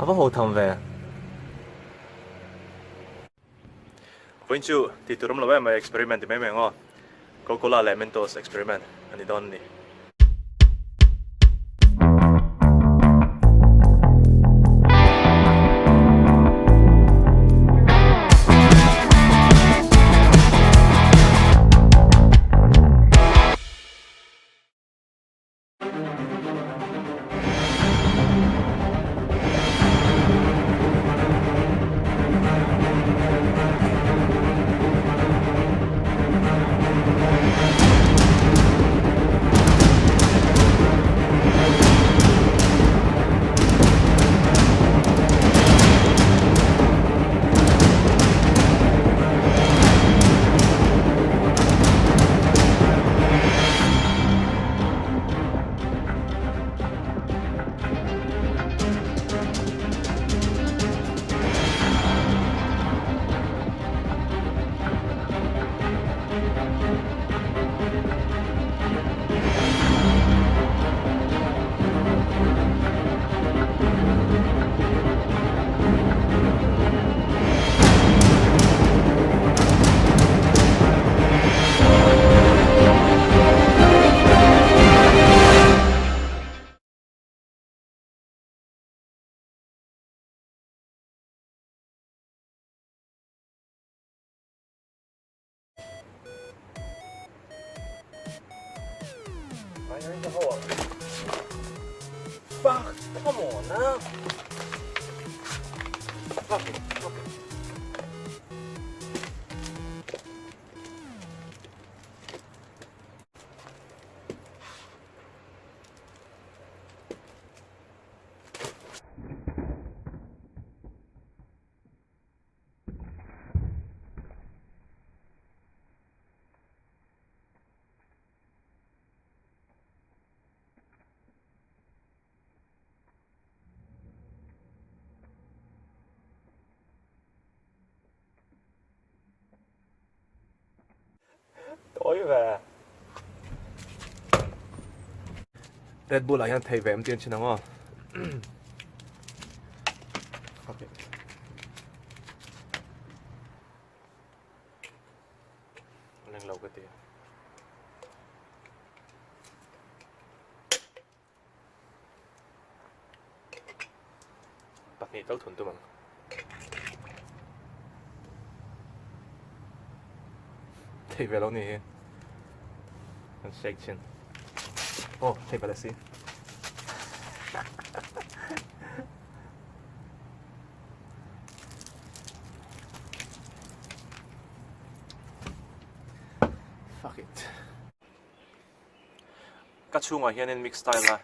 apa ho tham ve Point chu ti turum lo ma experiment me ngo Coca-Cola lemon toast experiment ani don ni Fuck, come on now. Fuck it. Tối về Red Bull là hiện thầy về em tiên trên nó Ok Lên lâu cái tiền Bắt nhị tấu thuần tụi mình Thầy về lâu nè And shake chin Oh, thầy về là xí Fuck it Các chú ngoài hiện in mix style là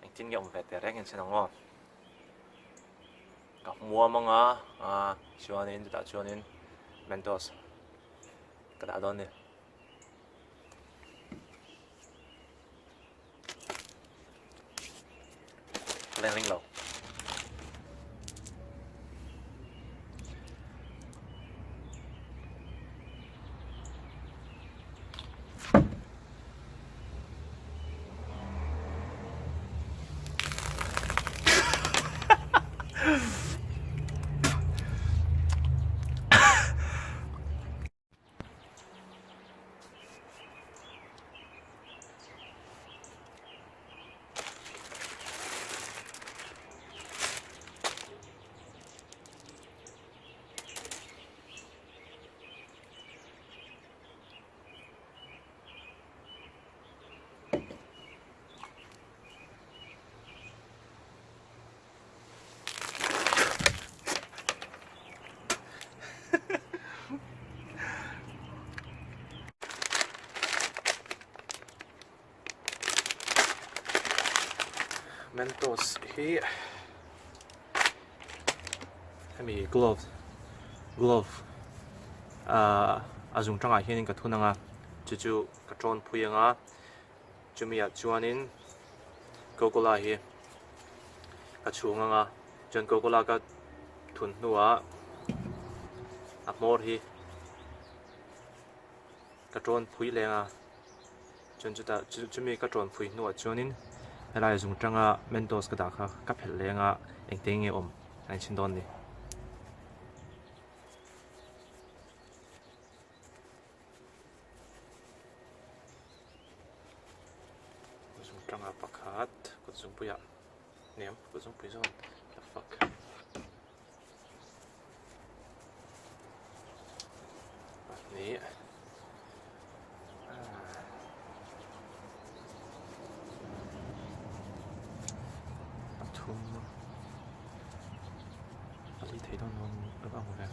anh tin nghiệm về tiền anh xem ngon các mua mga chuanin ta chuanin Mentos kada don ni lên linh lầu Mentos hi hemi glove azung tanga hianin ka thunanga chu ka tron phuyanga chumia chuanin Coca-Cola hi ka chunga nga jon Coca-Cola ka thun nuwa amor hi ka tron phui lenga jon chuta chumi ka tron phui nuwa chuanin helai zung tanga mentos ka da kha ka phel lenga engteng e om an chin don ni zung tanga pakhat ko zung puya nem ko zung pui zon the fuck ni thum ali thấy đó non các bạn nè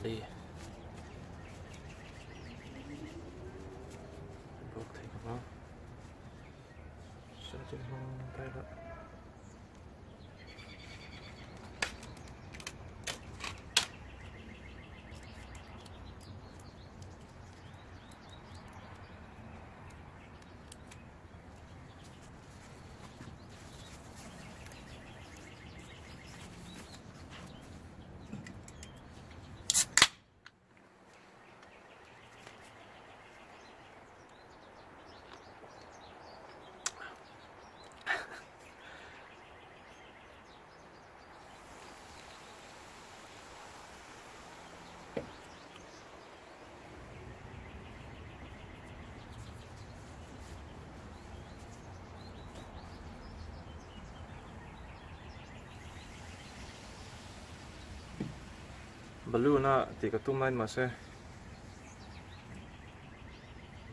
đi buộc thấy các bạn chân chân không tay đó balloon na ti ka tum line ma se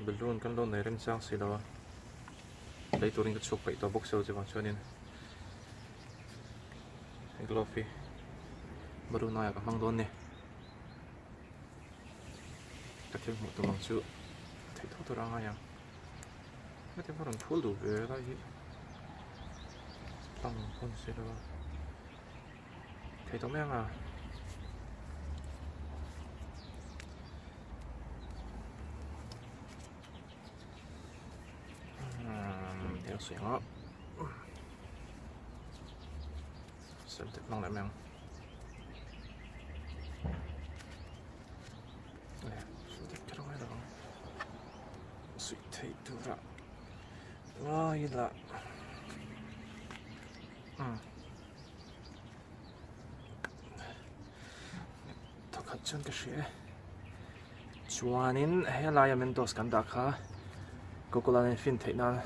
balloon kan lo nei rem chang si lo lấy turin ka chuk pai to box so je ma chonin glofi balloon na ya ka mang don ne ka thil mu tu mang chu thei tho to ranga yang ma te paron phul du ve la hi tang pon se lo thei to me nga xuyên đó xem tiếp mong lại mang xem tiếp cho nó hay được suy thấy được ra ngay là thật hạt chân cái gì chuanin hay là ya mentos kan dak ha kokolan fin thấy na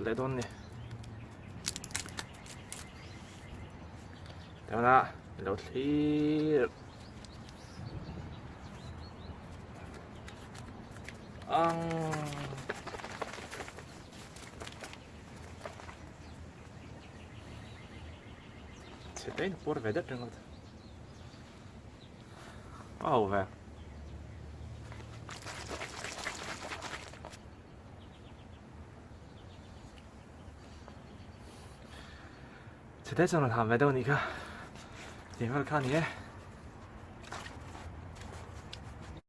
lại đón nè đó là đầu thì ăn sẽ thấy nó về đất rồi về 대전을 다 매더니까 이걸 가니